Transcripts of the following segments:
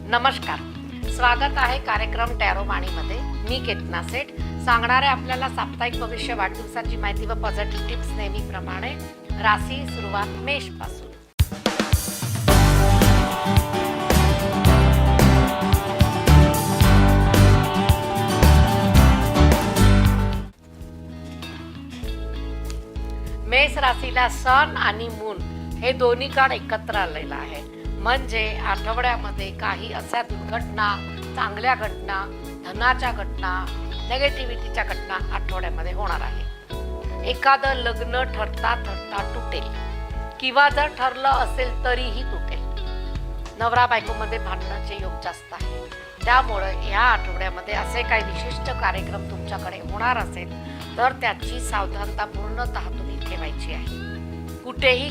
नमस्कार, स्वागत आहे कार्यक्रम टॅरो वाणीमध्ये। मी केतना सेठ सांगणार आहे आपल्याला साप्ताहिक भविष्य वाढदिवसाची माहिती व पॉझिटिव्ह टिप्स नेहमीप्रमाणे। राशी सुरुवात मेष पासून। मेष राशीला सन आणि मून हे दोन्ही काळ एकत्र आलेला आहे, म्हणजे आठवड्यामध्ये काही अशा दुर्घटना, चांगल्या घटना, धनाच्या घटना, नेगेटिव्हिटीच्या घटना आठवड्यामध्ये होणार आहे। एखादं लग्न ठरता तुटेल किंवा जर ठरलं असेल तरीही तुटेल। नवरा बायकोमध्ये भांडणाचे योग जास्त आहे, त्यामुळे या आठवड्यामध्ये असे काही विशिष्ट कार्यक्रम तुमच्याकडे होणार असेल तर त्याची सावधानता पूर्णतः तुम्ही ठेवायची आहे। कुठेही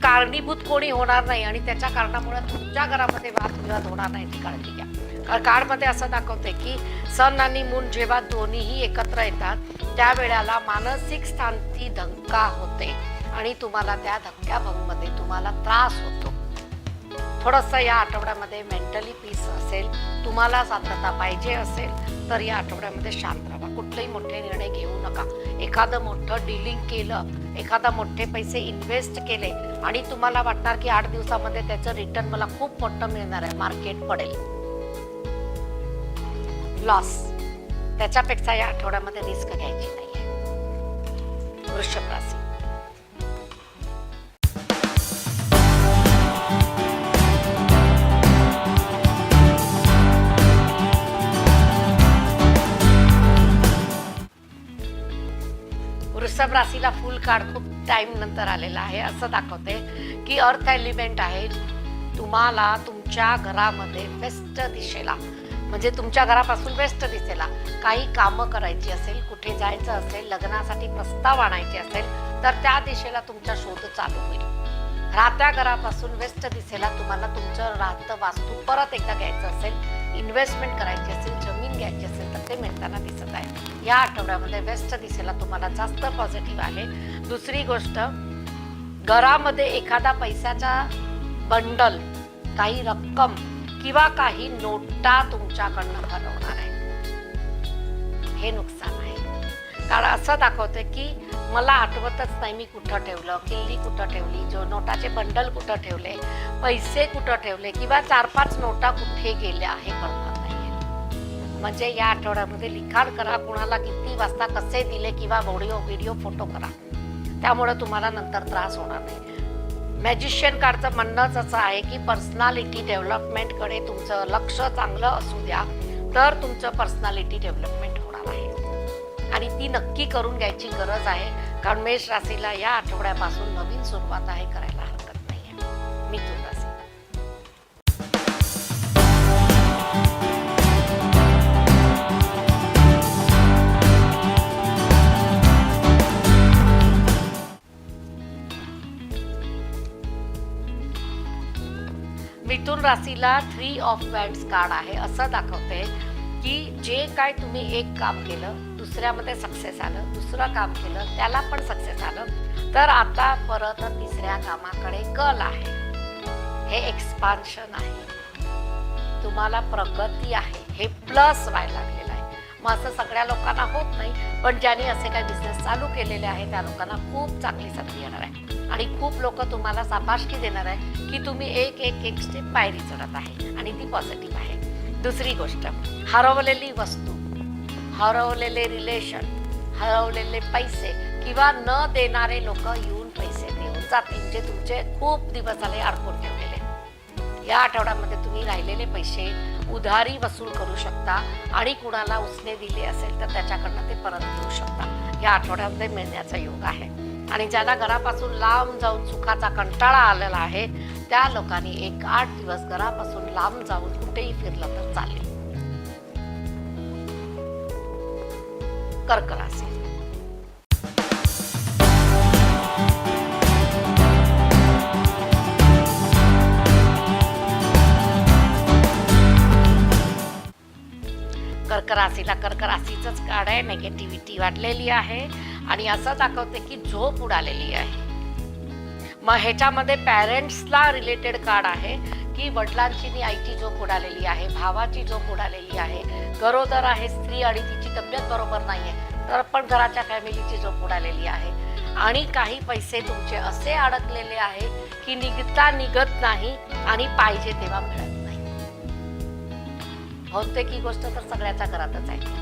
कारणीभूत कोणी होणार नाही आणि त्याच्या कारणामुळे तुमच्या घरामध्ये वादविवाद होणार नाही याची काळजी घ्या। कारण कार्डमध्ये असं दाखवते की सन आणि मून जेव्हा दोन्हीही एकत्र येतात त्यावेळेला मानसिक शांती धक्का होते आणि तुम्हाला त्या धक्क्यामध्ये तुम्हाला त्रास होतो। थोडंसं या आठवड्यामध्ये मेंटली पीस असेल, तुम्हाला शांतता पाहिजे असेल तर या आठवड्यामध्ये शांत राहा। कुठलेही मोठे निर्णय घेऊ नका। एखादं मोठं डीलिंग केलं, एखादा मोठे पैसे इन्व्हेस्ट केले आणि तुम्हाला वाटणार की 8 दिवसामध्ये त्याचं रिटर्न मला खूप मोठं मिळणार आहे, मार्केट पडेल, लॉस, त्याच्यापेक्षा या आठवड्यामध्ये रिस्क घ्यायची नाहीये। वृषभ राशी। वृषभ राशीला फुल कार्ड खूप टाइम नंतर आलेला आहे। असं दाखवते की अर्थ एलिमेंट आहे, तुम्हाला तुमच्या घरामध्ये वेस्ट दिशेला, म्हणजे तुमच्या घरापासून वेस्ट दिशेला काही कामं करायची असेल, कुठे जायचं असेल, लग्नासाठी प्रस्ताव आणायचे असेल तर त्या दिशेला तुमचा शोध चालू होईल। राहत्या घरापासून वेस्ट दिशेला तुम्हाला तुमचं राहतं वास्तू परत एकदा घ्यायचं असेल, इन्व्हेस्टमेंट करायची असेल, जमीन घ्यायची असेल तर ते मिळताना दिसत आहे। या आठवड्यामध्ये वेस्ट दिशेला तुम्हाला जास्त पॉझिटिव्ह आहे। दुसरी गोष्ट, घरामध्ये एखादा पैशाचा बंडल, काही रक्कम किंवा काही नोटा तुमच्याकडनं हरवणार आहे, हे नुकसान आहे। कारण असं दाखवते की मला आठवतच नाही मी कुठं ठेवलं, किल्ली कुठं ठेवली, जो नोटाचे बंडल कुठं ठेवले, पैसे कुठं ठेवले किंवा 4-5 नोटा कुठे गेल्या हे कळणार नाही। म्हणजे या आठवड्यामध्ये लिखाण करा, कुणाला किती वाजता कसे दिले किंवा व्हिडिओ फोटो करा, त्यामुळे तुम्हाला नंतर त्रास होणार नाही। मॅजिशियन कार्डचं म्हणणंच असं आहे की पर्सनॅलिटी डेव्हलपमेंटकडे तुमचं लक्ष चांगलं असू द्या तर तुमचं पर्सनॅलिटी डेव्हलपमेंट होणार आहे आणि ती नक्की करून घ्यायची गरज आहे। कारण मेष राशीला या आठवड्यापासून नवीन सुरुवात आहे, करायला हरकत नाही आहे। मिथुन राशी। मिथुन राशीला 3 ऑफ वँड्स कार्ड आहे। असं दाखवते की जे काय तुम्ही एक काम केलं, दुसऱ्यामध्ये सक्सेस आलं, दुसरं काम केलं त्याला पण सक्सेस आलं, तर आता परत तिसऱ्या कामाकडे कल आहे। हे एक्सपान्शन आहे, तुम्हाला प्रगती आहे, हे प्लस व्हायला लागलेलं आहे। मग असं सगळ्या लोकांना होत नाही, पण ज्यांनी असे काही बिझनेस चालू केलेले आहे त्या लोकांना खूप चांगली संधी येणार आहे आणि खूप लोक तुम्हाला शाबासकी देणार आहे की तुम्ही एक स्टेप पायरी चढत आहे आणि ती पॉझिटिव्ह आहे। दुसरी गोष्ट, हरवलेली वस्तू, हरवलेले रिलेशन, हरवलेले पैसे किंवा न देणारे लोक येऊन पैसे देऊन जातील, जे तुमचे खूप दिवस झाले अडकून ठेवलेले। या आठवड्यामध्ये तुम्ही राहिलेले पैसे उधारी वसूल करू शकता आणि कुणाला उसने दिले असेल तर त्याच्याकडनं ते परत घेऊ शकता। या आठवड्यामध्ये मिळण्याचा योग आहे आणि ज्यांना घरापासून लांब जाऊन सुखाचा कंटाळा आलेला आहे त्या लोकांनी 8 दिवस घरापासून लांब जाऊन कुठेही फिरलं तर चालेल। कर्क राशी। कर्क राशीचंच कार्ड आहे। नेगेटिव्हिटी वाढलेली आहे आणि असं दाखवते की झोप उडालेली आहे। मग ह्याच्यामध्ये पॅरेंट्सला रिलेटेड कार्ड आहे की वडिलांची आणि आईची झोप उडालेली आहे, भावाची झोप उडालेली आहे, गरोदर आहे स्त्री आणि तिची तब्येत बरोबर नाहीये, तर पण घराच्या फॅमिलीची झोप उडालेली आहे, आणि काही पैसे तुमचे असे अडकलेले आहे की निघता निघत नाही आणि पाहिजे तेव्हा मिळत नाही. बहुतेक ही गोष्ट तर सगळ्याच्या घरातच आहे.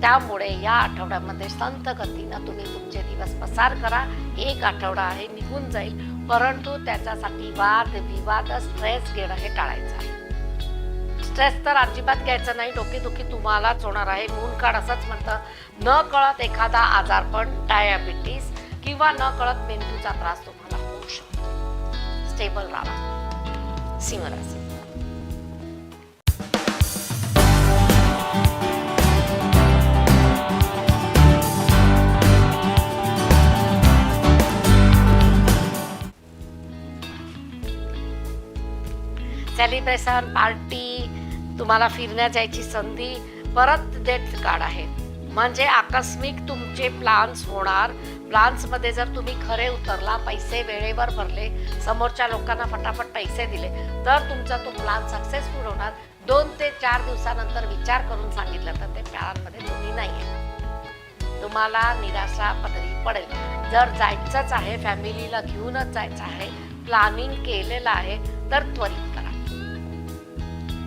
त्यामुळे या आठवड्यामध्ये संत गतीनं तुम्ही तुमचे दिवस पसार करा. एक आठवडा आहे, निघून जाईल, परंतु त्याच्यासाठी वाद विवाद स्ट्रेस घेणं हे टाळायचं आहे. स्ट्रेस तर अजिबात घ्यायचं नाही, डोकेदुखी तुम्हालाच होणार आहे. मून कार्ड असंच म्हणतं, न कळत एखादा आजारपण, डायबिटीस किंवा न कळत मेंदूचा त्रास तुम्हाला होऊ शकतो. स्टेबल राहा. सिंह राशी. सेलिब्रेशन, पार्टी, तुम्हाला फिरण्यात जायची संधी, परत डेथ कार्ड आहे. म्हणजे आकस्मिक तुमचे प्लान्स होणार. प्लान्समध्ये जर तुम्ही खरे उतरला, पैसे वेळेवर भरले, समोरच्या लोकांना फटाफट पैसे दिले, तर तुमचा तो प्लान सक्सेसफुल होणार. 2 ते 4 दिवसानंतर विचार करून सांगितलं तर ते प्लॅनमध्ये तुम्ही नाही आहे, तुम्हाला निराशा पदरी पडेल. जर जायचंच आहे, फॅमिलीला घेऊनच जायचं आहे, प्लॅनिंग केलेलं आहे, तर त्वरित करा.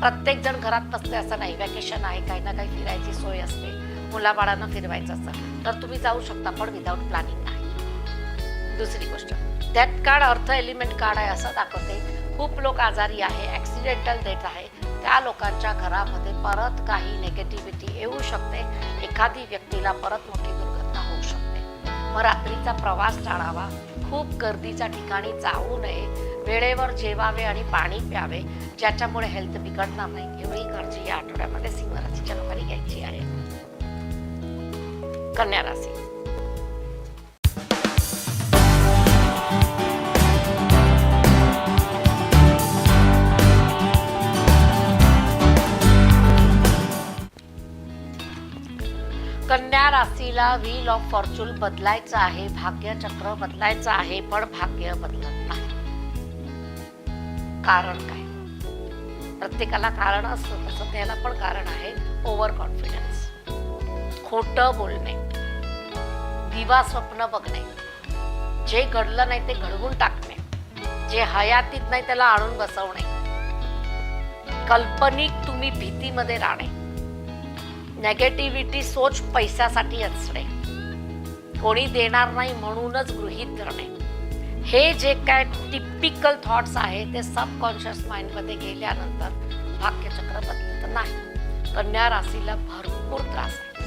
प्रत्येक जण घरात बसते असं नाही. वॅकेशन आहे, काही ना काही फिरायची सोय असते, मुलाबाळांना फिरवायचं असतं, तर तुम्ही जाऊ शकता, पण विदाऊट प्लॅनिंग नाही. दुसरी गोष्ट, death card earth element card आहे असं दाखवते. खूप लोक आजारी आहे, ॲक्सिडेंटल डेथ आहे, त्या लोकांच्या घरामध्ये परत काही नेगेटिव्हिटी येऊ शकते. एखादी व्यक्तीला परत मोठी दुर्घटना होऊ शकते. मग रात्रीचा प्रवास टाळावा, खूप गर्दीच्या ठिकाणी जाऊ नये, वेळेवर जेवावे आणि पाणी प्यावे, ज्याच्यामुळे हेल्थ बिघडणार नाही. एवढी काळजी या आठवड्यामध्ये सिंह राशीच्या लोकांनी घ्यायची आहे. कन्या राशी. कन्या राशीला व्हील ऑफ फॉर्च्यून बदलायचं आहे, भाग्यचक्र बदलायचं आहे, पण भाग्य बदलत नाही. कारण काय? प्रत्येकाला कारण असतं, तसं त्याला पण कारण आहे ओव्हर कॉन्फिडन्स, खोटं बोलणे, दिवा स्वप्न बघणे, जे घडलं नाही ते घडवून टाकणे, जे हयातीत नाही त्याला आणून बसवणे, काल्पनिक तुम्ही भीतीमध्ये राहणे, नेगेटिव्हिटी सोच पैशासाठी असणे, कोणी देणार नाही म्हणूनच गृहीत धरणे, हे जे काय टिपिकल थॉट्स आहे ते सबकॉन्शियस माइंडमध्ये गेल्यानंतर भाग्यचक्र बदलत नाही. कन्या राशीला भरपूर त्रास आहे.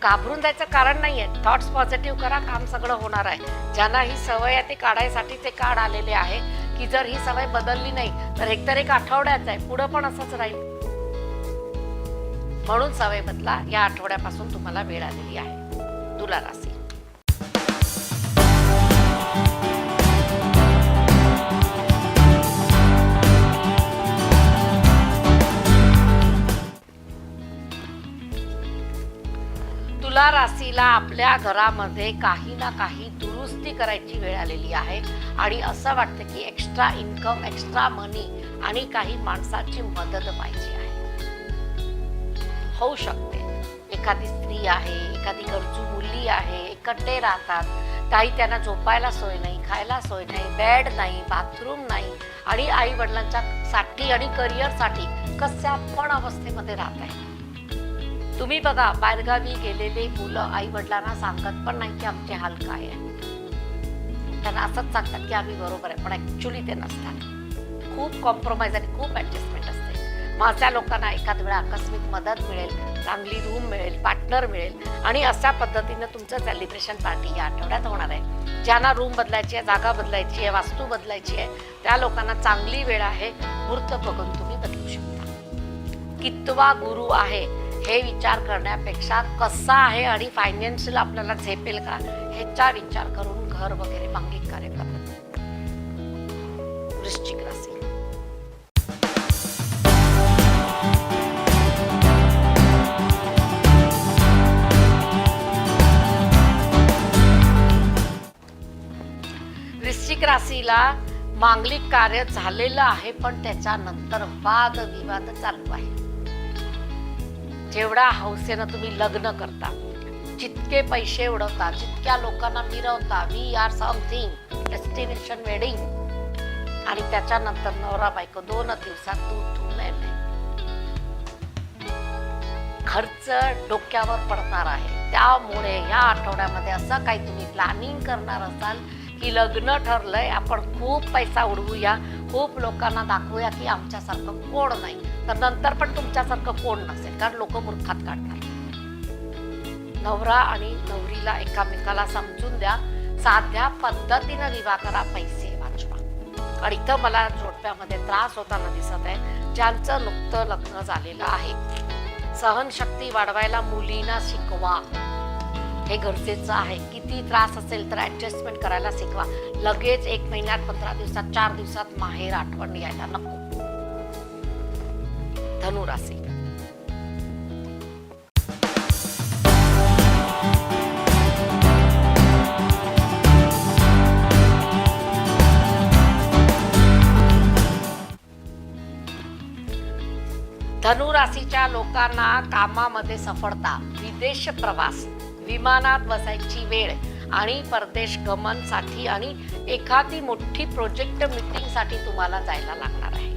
घाबरून जायचं कारण नाहीये. थॉट्स पॉझिटिव्ह करा, काम सगळं होणार आहे. ज्यांना ही सवय आहे ते काढायसाठी ते कार्ड आलेले आहे की जर ही सवय बदलली नाही तर एकतर एक आठवड्याच आहे, पुढं पण असंच राहील. म्हणून सवय बदला. या आठवड्यापासून तुम्हाला वेळ आलेली आहे. तुला राशी. तुला राशीला आपल्या घरामध्ये काही ना काही दुरुस्ती करायची वेळ आलेली आहे आणि असं वाटतं की एक्स्ट्रा इन्कम, एक्स्ट्रा मनी आणि काही माणसाची मदत पाहिजे आहे. होऊ शकते. एखादी स्त्री आहे, एखादी गरजू मुली आहे, एकटे राहतात, काही त्यांना झोपायला सोय नाही, खायला सोय नाही, बेड नाही, बाथरूम नाही आणि आई वडिलांच्या साठी आणि करिअरसाठी कशा पण अवस्थेमध्ये राहत आहे. तुम्ही बघा, बाहेरगावी गेलेले मुलं आई वडिलांना सांगत पण नाही की आमचे हाल काय आहे. त्यांना असंच सांगतात की आम्ही बरोबर आहे, पण ॲक्च्युली ते नसतात. खूप कॉम्प्रोमाइज आणि खूप ॲडजस्टमेंट असते. माझ्या लोकांना एखाद वेळा आकस्मिक मदत मिळेल, चांगली रूम मिळेल, पार्टनर मिळेल आणि अशा पद्धतीनं तुमचं सेलिब्रेशन पार्टी या आठवड्यात होणार आहे. ज्यांना रूम बदलायची आहे, जागा बदलायची आहे, वास्तू बदलायची आहे, त्या लोकांना चांगली वेळ आहे. मुहूर्त बघून तुम्ही बदलू शकता. कितवा गुरु आहे हे विचार करण्यापेक्षा कसा आहे आणि फायनान्शियल आपल्याला झेपेल का ह्याचा विचार करून घर वगैरे मांगिक कार्य करतात. वृश्चिक राशी. वृश्चिक राशीला मांगलिक कार्य झालेलं आहे, पण त्याच्यानंतर वादविवाद चालू आहे. जेवढा हौसेनं तुम्ही लग्न करता, जितके पैसे उडवता, जितक्या लोकांना मिरवता, we are something, destination wedding, आणि त्याच्यानंतर नवरा बायको 2 दिवसात तू खर्च डोक्यावर पडणार आहे. त्यामुळे या आठवड्यामध्ये असं काही तुम्ही प्लॅनिंग करणार असाल की लग्न ठरलंय, आपण खूप पैसा उडवूया, खूप लोकांना दाखवूया की आमच्यासारखं कोण नाही, तर नंतर पण तुमच्यासारखं कोण नसेल, कारण लोक मूर्खात काढणार. नवरा आणि नवरीला एकामेकाला समजून द्या, साध्या पद्धतीनं विवाह करा, पैसे वाचवा. आणि इथं मला जोडप्यामध्ये त्रास होताना दिसत आहे, ज्यांचं नुकतं लग्न झालेलं आहे. सहनशक्ती वाढवायला मुलींना शिकवा, हे गरजेचं आहे. किती त्रास असेल तर ऍडजस्टमेंट करायला शिकवा. लगेच 1 महिन्यात, 15 दिवसात, 4 दिवसात माहेर आठवण यायला नको. धनुराशी. धनुराशीच्या लोकांना कामामध्ये सफळता, विदेश प्रवास, विमानात बसायची वेळ आणि परदेश गमनसाठी आणि एखादी मोठी प्रोजेक्ट मीटिंगसाठी तुम्हाला जायला लागणार आहे.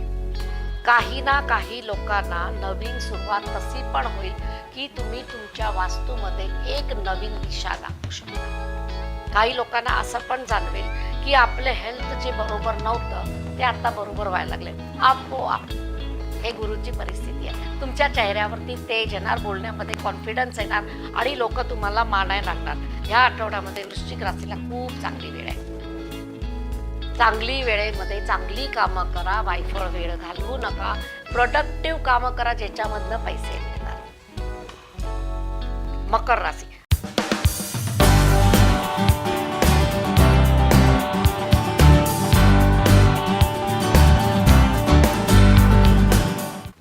काही ना काही लोकांना नवीन सुरुवात तशी पण होईल की तुम्ही तुमच्या वास्तूमध्ये एक नवीन दिशा दाखवू शकता. काही लोकांना असं पण जाणवेल की आपले हेल्थ जे बरोबर नव्हतं ते आता बरोबर व्हायला लागले आपोआप. हे गुरुची परिस्थिती आहे. तुमच्या चेहऱ्यावरती तेज येणार, बोलण्यामध्ये कॉन्फिडन्स येणार आणि लोक तुम्हाला मानायला लागणार. ह्या आठवड्यामध्ये वृश्चिक राशीला खूप चांगली वेळ आहे. चांगली वेळेमध्ये चांगली कामं करा, वायफळ वेळ घालवू नका. प्रोडक्टिव्ह कामं करा, ज्याच्यामधनं पैसे मिळणार. मकर राशी.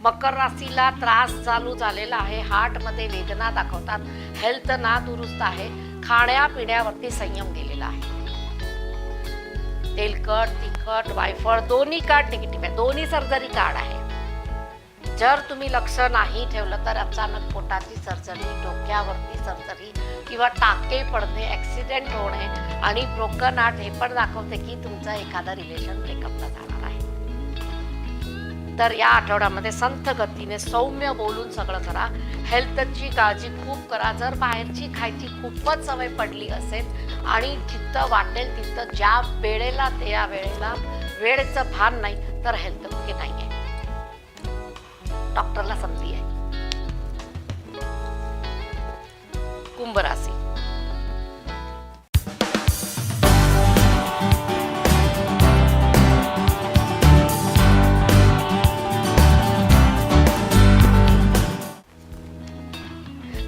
मकर राशीला त्रास चालू झालेला आहे. हार्टमध्ये वेदना दाखवतात, हेल्थ ना दुरुस्त आहे, खाण्यापिण्यावरती संयम गेलेला आहे. तेलकट, तिखट, वायफळ दोन्ही कार्ड निगेटिव्ह आहे. दोन्ही सर्जरी कार्ड आहे. जर तुम्ही लक्ष नाही ठेवलं तर अचानक पोटाची सर्जरी, डोक्यावरती सर्जरी किंवा टाके पडणे, ऍक्सिडेंट होणे आणि ब्रोकन हार्ट हे पण दाखवते की तुमचं एखादा रिलेशन ब्रेकअपला जाणार आहे. तर या आठवड्यामध्ये संथ गतीने सौम्य बोलून सगळं करा. हेल्थची काळजी खूप करा. जर बाहेरची खायची खूपच सवय पडली असेल आणि जिथं वाटेल तिथं ज्या वेळेला त्या वेळेला वेळेचं भान नाही तर हेल्थ ओके नाही आहे. डॉक्टरला संधी आहे. कुंभ राशी.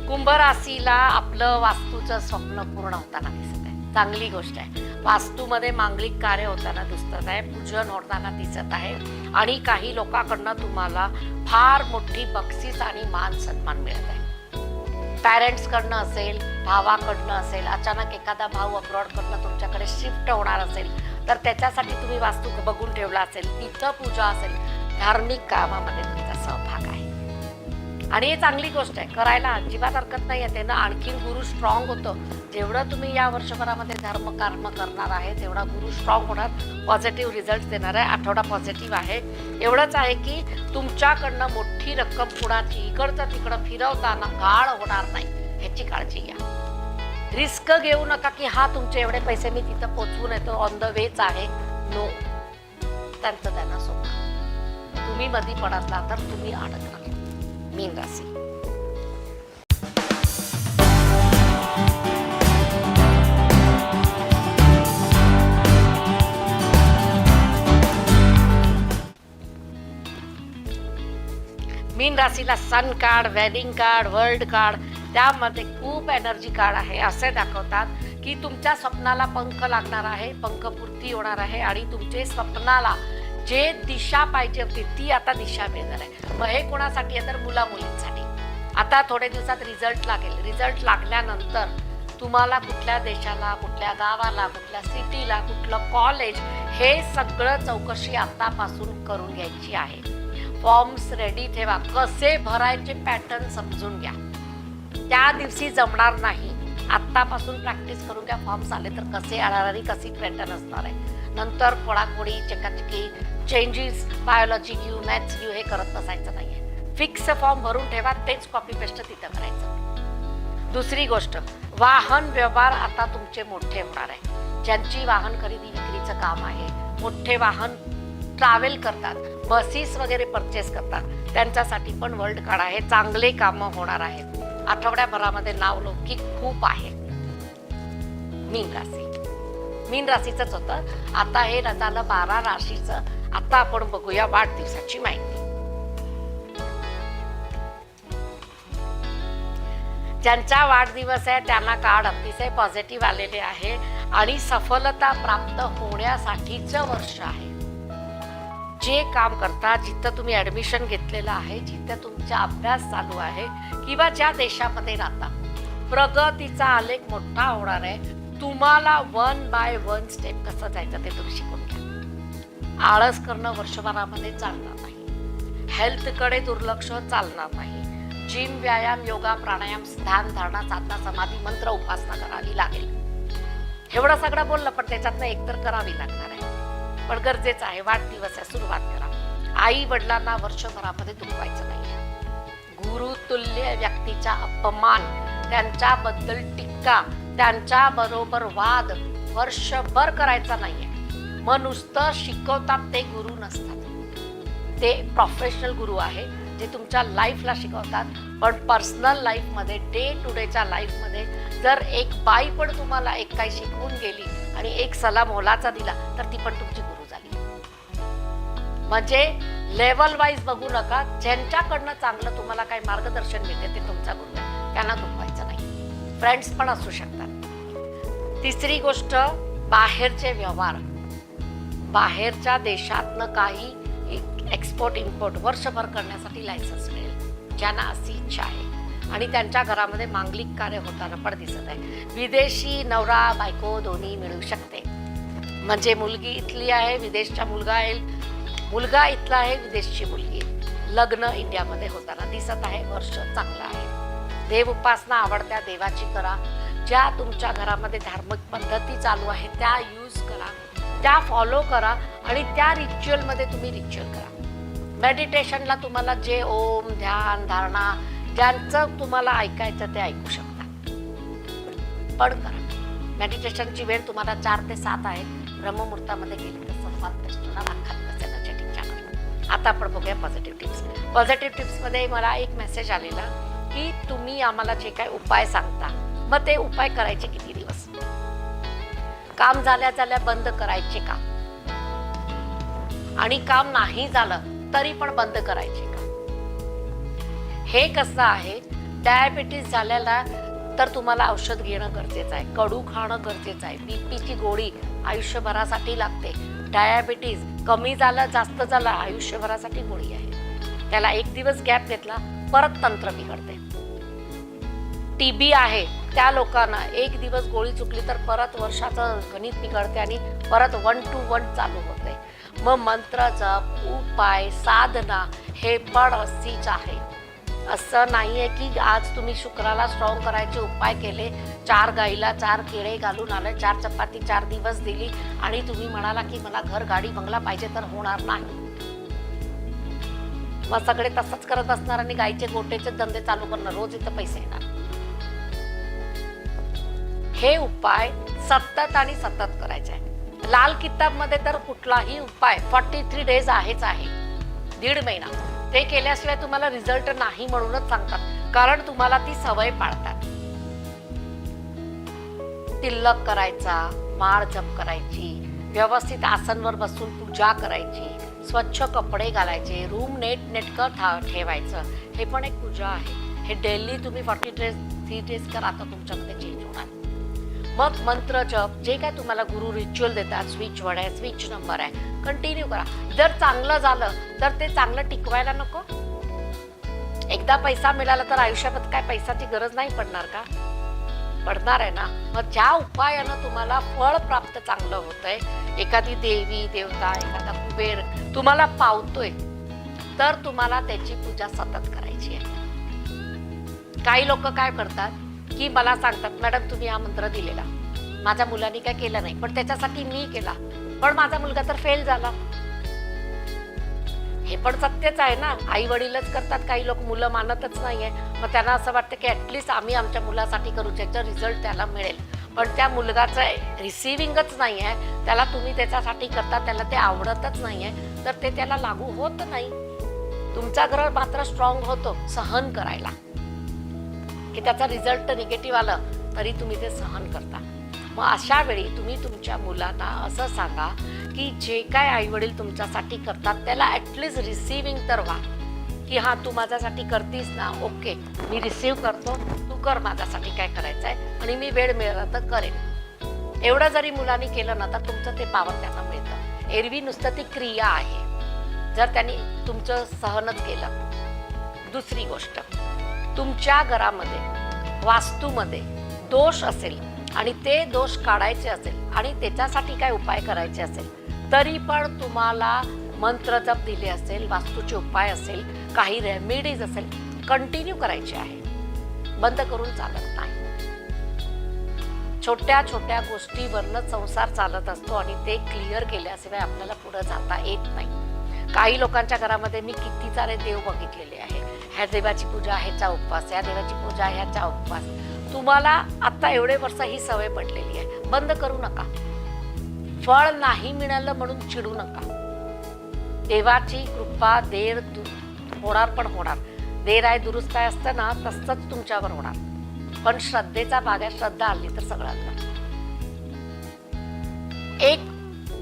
कुंभ राशीला आपलं वास्तूचं स्वप्न पूर्ण होताना दिसत आहे. चांगली गोष्ट आहे. वास्तूमध्ये मांगलिक कार्य होताना दिसत आहे, पूजन होताना दिसत आहे आणि काही लोकांकडनं तुम्हाला फार मोठी बक्षीस आणि मान सन्मान मिळत आहे. पॅरेंट्सकडनं असेल, भावाकडनं असेल, अचानक एखादा भाऊ अब्रॉडकडनं तुमच्याकडे शिफ्ट होणार असेल तर त्याच्यासाठी तुम्ही वास्तू बघून ठेवला असेल, तिथं पूजा असेल, धार्मिक कामामध्ये तुमचा सहभाग आहे आणि ही चांगली गोष्ट आहे. करायला अजिबात हरकत नाही आहे. त्यानं आणखीन गुरु स्ट्रॉंग होतं. जेवढं तुम्ही या वर्षभरामध्ये धर्मकर्म करणार आहे तेवढा गुरु स्ट्रॉंग होणार, पॉझिटिव्ह रिझल्ट देणार आहे. आठवडा पॉझिटिव्ह आहे. एवढंच आहे की तुमच्याकडनं मोठी रक्कम कुणाची इकडचं तिकडं फिरवताना गाळ होणार नाही, ह्याची काळजी घ्या. रिस्क घेऊ नका की हा तुमचे एवढे पैसे मी तिथं पोचवून येतो, ऑन द वेच आहे. नो, त्यांचं त्यांना सोडा. तुम्ही मधी पडला तर तुम्ही अडकणार. मीन राशी. मीन राशीला sun card, wedding card, world card, त्यामध्ये खूप एनर्जी कार्ड आहे. असे दाखवतात की तुमच्या स्वप्नाला पंख लागणार आहे, पंखपूर्ती होणार आहे आणि तुमचे स्वप्नाला जे दिशा पाहिजे होती ती आता दिशा मिळणार आहे. मग हे कोणासाठी आहे तर मुला मुलींसाठी. आता थोड्या दिवसात रिझल्ट लागेल. रिझल्ट लागल्यानंतर तुम्हाला कुठल्या देशाला, कुठल्या गावाला, कुठल्या सिटीला, कुठलं कॉलेज, हे सगळं चौकशी आतापासून करून घ्यायची आहे. फॉर्म्स रेडी ठेवा. कसे भरायचे पॅटर्न समजून घ्या. त्या दिवशी जमणार नाही, आत्तापासून प्रॅक्टिस करून घ्या. फॉर्म्स आले तर कसे येणार आणि कशी पॅटर्न असणार आहे. नंतर फोडाफोडी, चकाचकी, चेंजेस, बायोलॉजी घेऊ, मॅथ्स घेऊ, हे करत बसायचं नाही आहे. फिक्स फॉर्म भरून ठेवा, तेच कॉपी पेस्ट तिथं करायचं. दुसरी गोष्ट, वाहन व्यवहार आता तुमचे मोठे होणार आहे. ज्यांची वाहन खरेदी विक्रीचं काम आहे, मोठे वाहन ट्रॅव्हल करतात, बसेस वगैरे परचेस करतात, त्यांच्यासाठी पण वर्ल्ड कार्ड आहे. चांगले कामं होणार आहेत. आठवड्याभरामध्ये नावलौकिक खूप आहे. मीन राशीचंच होतं. आता हे झालं 12 राशीचं. आता आपण बघूया वाढदिवसाची माहिती. ज्यांचा वाढदिवस आहे त्यांना कार्ड अतिशय पॉझिटिव्ह आलेले आहे आणि सफलता प्राप्त होण्यासाठीचं वर्ष आहे. जे काम करता, जिथं तुम्ही ऍडमिशन घेतलेलं आहे, जिथं तुमचा अभ्यास चालू आहे किंवा ज्या देशामध्ये राहता, प्रगतीचा आलेख मोठा होणार आहे. तुम्हाला 1 बाय 1 स्टेप कसं जायचं ते तुम्ही शिकून घ्या. आळस करणं वर्षभरामध्ये चालणार नाही. हेल्थकडे दुर्लक्ष चालणार नाही. जिम, व्यायाम, योगा, प्राणायाम, ध्यान, धारणा, साधना, समाधी, मंत्र, उपासना करावी लागेल. एवढं सगळं बोललं पण त्याच्यातनं एकतर करावी लागणार आहे. पण गरजेचं आहे. वाढदिवस आहे, सुरुवात करा. आई वडिलांना वर्षभरामध्ये दुखवायचं नाही. गुरुतुल्य व्यक्तीचा अपमान, त्यांच्याबद्दल टीका, त्यांच्या बरोबर वाद वर्षभर करायचा नाहीये. मग नुसतं शिकवतात ते गुरु नसतात. ते प्रोफेशनल गुरु आहे जे तुमच्या लाईफला शिकवतात. पण पर्सनल लाईफमध्ये, डे टू डेच्या लाईफमध्ये जर एक बाई पण तुम्हाला एक काही शिकवून गेली आणि एक सल्ला मोलाचा दिला तर ती पण तुमची गुरु झाली. म्हणजे लेवल वाईज बघू नका. ज्यांच्याकडनं चांगलं तुम्हाला काही मार्गदर्शन मिळते ते तुमचा गुरु आहे. त्यांना दुखवायचं नाही. फ्रेंड्स पण असू शकतात. तिसरी गोष्ट, बाहेरचे व्यवहार. बाहेरच्या देशातनं काही एक्सपोर्ट इम्पोर्ट वर्षभर करण्यासाठी लायसन्स मिळेल ज्यांना अशी इच्छा आहे. आणि त्यांच्या घरामध्ये मांगलिक कार्य होताना पण दिसत आहे. विदेशी नवरा बायको दोन्ही मिळू शकते. म्हणजे मुलगी इथली आहे, विदेशचा मुलगा येईल, मुलगा इथला आहे, विदेशची मुलगी. लग्न इंडियामध्ये होताना दिसत आहे. वर्ष चांगलं आहे. देव उपासना आवडत्या देवाची करा. ज्या तुमच्या घरामध्ये धार्मिक पद्धती चालू आहे त्या यूज करा, त्या फॉलो करा आणि त्या रिच्युअलमध्ये तुम्ही रिच्युअल करा. मेडिटेशनला तुम्हाला जे ओम, ध्यान, धारणा, ज्यांचं तुम्हाला ऐकायचं ते ऐकू शकता. पण करा. मेडिटेशनची वेळ तुम्हाला 4 ते 7 आहे. ब्रह्ममुहूर्तामध्ये गेली तर सर्वात बेस्ट होणार. आता आपण बघूया पॉझिटिव्ह टिप्स. पॉझिटिव्ह टिप्समध्ये मला एक मेसेज आलेला की तुम्ही आम्हाला जे काही उपाय सांगता, मग ते उपाय करायचे किती दिवस, काम झाल्या बंद करायचे का, आणि काम नाही झालं तरी पण बंद करायचे का. हे कसं आहे, डायबिटीस झालेला तर तुम्हाला औषध घेणं गरजेचं आहे, कडू खाणं गरजेचं आहे. बीपीची गोळी आयुष्यभरासाठी लागते. डायबिटीस कमी झालं, जास्त झालं, आयुष्यभरासाठी गोळी आहे. त्याला 1 दिवस गॅप घेतला परत तंत्र बिघडते. टीबी आहे त्या लोकांना 1 दिवस गोळी चुकली तर परत वर्षाचं गणित बिघडते आणि परत 1 to 1 चालू होते. मग मंत्र जप, उपाय, साधना हे पण अशीच आहे. असं नाही आहे की आज तुम्ही शुक्राला स्ट्रॉंग करायचे उपाय केले, 4 गाईला 4 केळे घालून आले, 4 चपाती 4 दिवस दिली आणि तुम्ही म्हणाला की मला घर, गाडी, बंगला पाहिजे, तर होणार नाही. मग सगळे तसंच करत असणार आणि गाईचे गोटेचे धंदे चालू करणार, रोज इथं पैसे येणार. हे उपाय सतत आणि सतत करायचे आहे. लाल किताबमध्ये तर कुठलाही उपाय 43 डेज आहेच आहे, 1.5 महिना. ते केल्याशिवाय तुम्हाला रिझल्ट नाही म्हणूनच सांगतात, कारण तुम्हाला ती सवय पाळतात. तिलक करायचा, माळ जप करायची, व्यवस्थित आसनवर बसून पूजा करायची, स्वच्छ कपडे घालायचे, रूम नेटकं ठेवायचं, हे पण एक पूजा आहे. हे डेली तुम्ही 43 डेज करा, आता तुमच्यामध्ये चेंज होणार. मग मंत्र जप, जे काय तुम्हाला गुरु रिच्युअल देतात, स्विच वर्ड आहे, स्विच नंबर आहे, कंटिन्यू करा. जर चांगलं झालं तर ते चांगलं टिकवायला नको. एकदा पैसा मिळाला तर आयुष्यात काय पैशाची गरज नाही पडणार का. पडणार आहे ना, मग ज्या उपायानं तुम्हाला फळ प्राप्त चांगलं होतंय, एखादी देवी देवता एखादा कुबेर तुम्हाला पावतोय, तर तुम्हाला त्याची पूजा सतत करायची आहे. काही लोक काय करतात की मला सांगतात, मॅडम तुम्ही हा मंत्र दिलेला, माझ्या मुलांनी काय केलं नाही, पण त्याच्यासाठी मी केला, पण माझा मुलगा तर फेल झाला. हे पण सत्यच आहे ना. आई वडीलच करतात, काही लोक मुलं मानतच नाहीये. मग त्यांना असं वाटतं की ऍटलिस्ट आम्ही आमच्या मुलासाठी करू, ज्याचा रिझल्ट त्याला मिळेल. पण त्या मुलगाचं रिसिव्हिंगच नाही आहे, त्याला तुम्ही त्याच्यासाठी करता, त्याला ते आवडतच नाहीये, तर ते त्याला लागू होत नाही. तुमचा ग्रह मात्र स्ट्रॉंग होतो सहन करायला, की त्याचा रिझल्ट निगेटिव्ह आलं तरी तुम्ही ते सहन करता. मग अशा वेळी तुम्ही तुमच्या मुलांना असं सांगा की जे काय आई वडील तुमच्यासाठी करतात त्याला ॲटलिस्ट रिसिव्हिंग तर व्हा, की हां तू माझ्यासाठी करतीस ना, ओके मी रिसीव्ह करतो, तू कर माझ्यासाठी काय करायचं आहे आणि मी वेळ मिळाला तर करेन. एवढं जरी मुलांनी केलं ना तर तुमचं ते पावर त्यांना मिळतं. एरवी नुसतं ती क्रिया आहे, जर त्यांनी तुमचं सहनच केलं. दुसरी गोष्ट, तुमच्या घरामध्ये वास्तूमध्ये दोष असेल आणि ते दोष काढायचे असेल आणि त्याच्यासाठी काय उपाय करायचे असेल, तरी पण तुम्हाला मंत्र जप दिले असेल, वास्तूचे उपाय असेल, काही रेमेडीज असेल, कंटिन्यू करायचे आहे, बंद करून चालत नाही. छोट्या छोट्या गोष्टीवरनं संसार चालत असतो आणि ते क्लिअर केल्याशिवाय आपल्याला पुढे जाता येत नाही. काही लोकांच्या घरामध्ये मी किती सारे देव बघितलेले आहे, ह्या देवाची पूजा ह्याचा उपवास, ह्या देवाची पूजा ह्याचा उपवास. तुम्हाला आता एवढे वर्ष ही सवय पडलेली आहे, बंद करू नका. फळ नाही मिळालं म्हणून चिडू नका. देवाची कृपा देर होणार, पण होणार. देर आहे दुरुस्त आहे असतं ना, तसंच तुमच्यावर होणार. पण श्रद्धेचा भाग आहे, श्रद्धा आली तर सगळं आलं. एक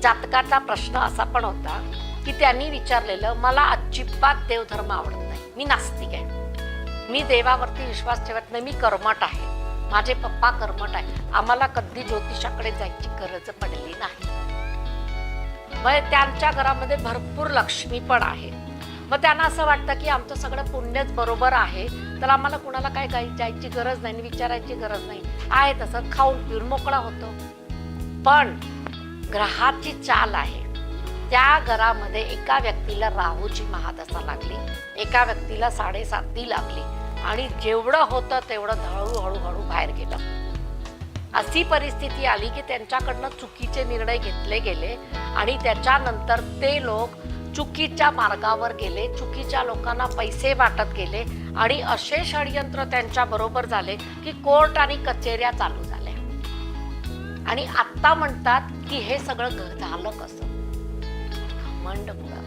जातकाचा प्रश्न असा पण होता की त्यांनी विचारलेलं, मला अजिबात देवधर्म आवडत नाही, मी नास्तिक आहे, मी देवावरती विश्वास ठेवत नाही, मी कर्मठ आहे, माझे पप्पा कर्मठ आहे, आम्हाला कधी ज्योतिषाकडे जायची गरज पडली नाही. मग त्यांच्या घरामध्ये भरपूर लक्ष्मी पण आहे. मग त्यांना असं वाटतं की आमचं सगळं पुण्यच बरोबर आहे, तर आम्हाला कुणाला काय जायची गरज नाही, विचारायची गरज नाही, आहे तसं खाऊन पिऊन मोकळा होतो. पण ग्रहाची चाल आहे, त्या घरामध्ये एका व्यक्तीला राहूची महादशा लागली, एका व्यक्तीला 7.5 लागली आणि जेवढं होतं तेवढं हळूहळू बाहेर गेलं. अशी परिस्थिती आली की त्यांच्याकडनं चुकीचे निर्णय घेतले गेले आणि त्याच्यानंतर ते लोक चुकीच्या मार्गावर गेले, चुकीच्या लोकांना पैसे वाटत गेले आणि असे षडयंत्र त्यांच्या बरोबर झाले की कोर्ट आणि कचेऱ्या चालू झाल्या. आणि आत्ता म्हणतात की हे सगळं झालं कसं? घमंडमुळं.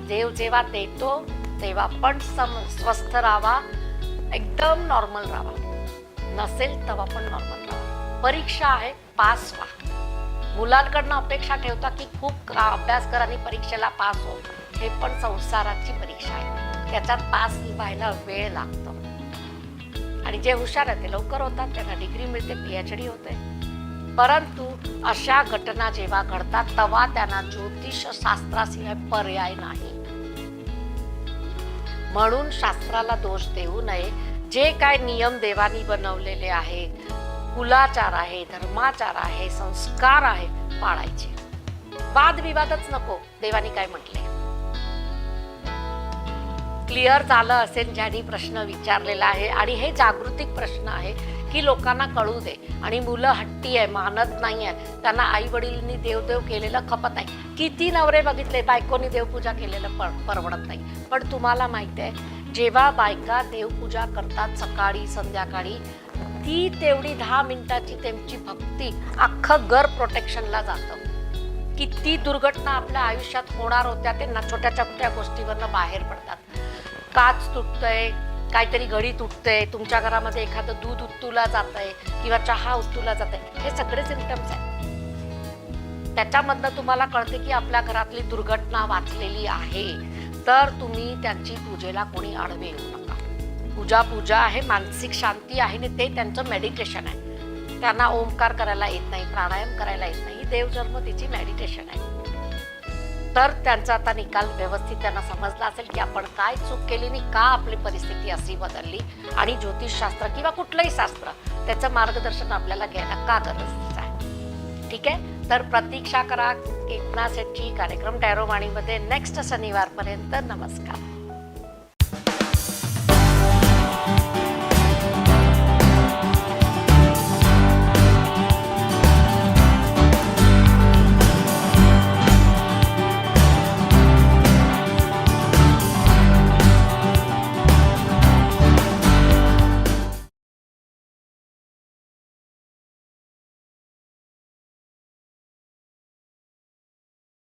देव जेव्हा देतो तेव्हा पण स्वस्थ राहावा, एकदम नॉर्मल राहावा, नसेल तेव्हा पण नॉर्मल राहावा. परीक्षा आहे, पास व्हा. मुलांकडनं अपेक्षा ठेवता की खूप अभ्यास कर आणि परीक्षेला पास हो, हे पण संसाराची परीक्षा आहे, त्याच्यात पास व्हायला वेळ लागतो. आणि जे हुशार आहे ते लवकर होतात, त्यांना डिग्री मिळते, PhD होते. परंतु अशा घटना जेव्हा घडतात तेव्हा त्यांना ज्योतिष शास्त्राशिवाय पर्याय नाही. म्हणून शास्त्राला दोष देऊ नये. जे काय नियम देवानी बनवलेले आहे, कुलाचार आहे, धर्माचार आहे, संस्कार आहे, पाळायचे. वादविवादच नको. देवानी काय म्हटले क्लिअर झालं असेल ज्यांनी प्रश्न विचारलेला आहे. आणि हे जागृतिक प्रश्न आहे की लोकांना कळू दे. आणि मुलं हट्टी आहे, मानत नाही आहे, त्यांना आई वडिलांनी देवदेव केलेलं खपत नाही. किती नवरे बघितले बायकोनी देवपूजा केलेलं परवडत नाही. पण तुम्हाला माहिती आहे, जेव्हा बायका देवपूजा करतात सकाळी संध्याकाळी, ती तेवढी 10 मिनिटाची त्यांची भक्ती अख्खं घर प्रोटेक्शनला जातं. किती दुर्घटना आपल्या आयुष्यात होणार होत्या ते छोट्या छोट्या गोष्टीवरनं बाहेर पडतात. काच तुटतंय, काहीतरी घडी तुटतंय, तुमच्या घरामध्ये एखादं दूध उत्तूला जातंय किंवा चहा उत्तूला जातंय, हे सगळे सिम्पटम्स आहेत. त्याच्यामधनं तुम्हाला कळते की आपल्या घरातली दुर्घटना वाचलेली आहे. तर तुम्ही त्यांची पूजेला कोणी आडवे येऊ नका. पूजा आहे, मानसिक शांती आहे आणि ते त्यांचं मेडिटेशन आहे. त्यांना ओंकार करायला येत नाही, प्राणायाम करायला येत नाही, देवजन्म तिची मेडिटेशन आहे. तर त्यांचा आता निकाल व्यवस्थित त्यांना समजला असेल की आपण काय चूक केली आणि का आपली परिस्थिती अशी बदलली. आणि ज्योतिषशास्त्र किंवा कुठलंही शास्त्र त्याचं मार्गदर्शन आपल्याला घ्यायला का गरज आहे. ठीक आहे, तर प्रतीक्षा करा एकनाथ सेठची कार्यक्रम टॅरोमाणीमध्ये नेक्स्ट शनिवारपर्यंत. नमस्कार.